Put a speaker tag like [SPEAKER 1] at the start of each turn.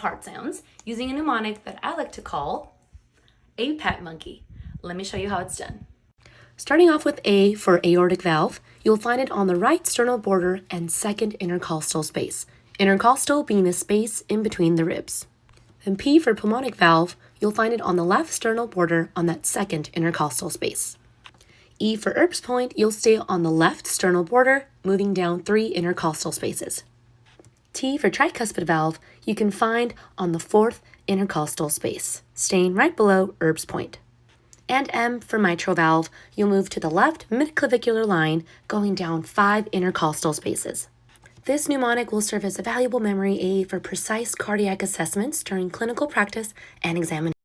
[SPEAKER 1] heart sounds using a mnemonic that I like to call a pat monkey. Let me show you how it's done. Starting off with A for aortic valve, you'll find it on the right sternal border and second intercostal space. Intercostal being the space in between the ribs. Then P for pulmonic valve, you'll find it on the left sternal border on that second intercostal space. E for Erb's point, you'll stay on the left sternal border, moving down 3 intercostal spaces. T for tricuspid valve, you can find on the 4th intercostal space, staying right below Erb's point. And M for mitral valve, you'll move to the left midclavicular line, going down 5 intercostal spaces. This mnemonic will serve as a valuable memory aid for precise cardiac assessments during clinical practice and examination.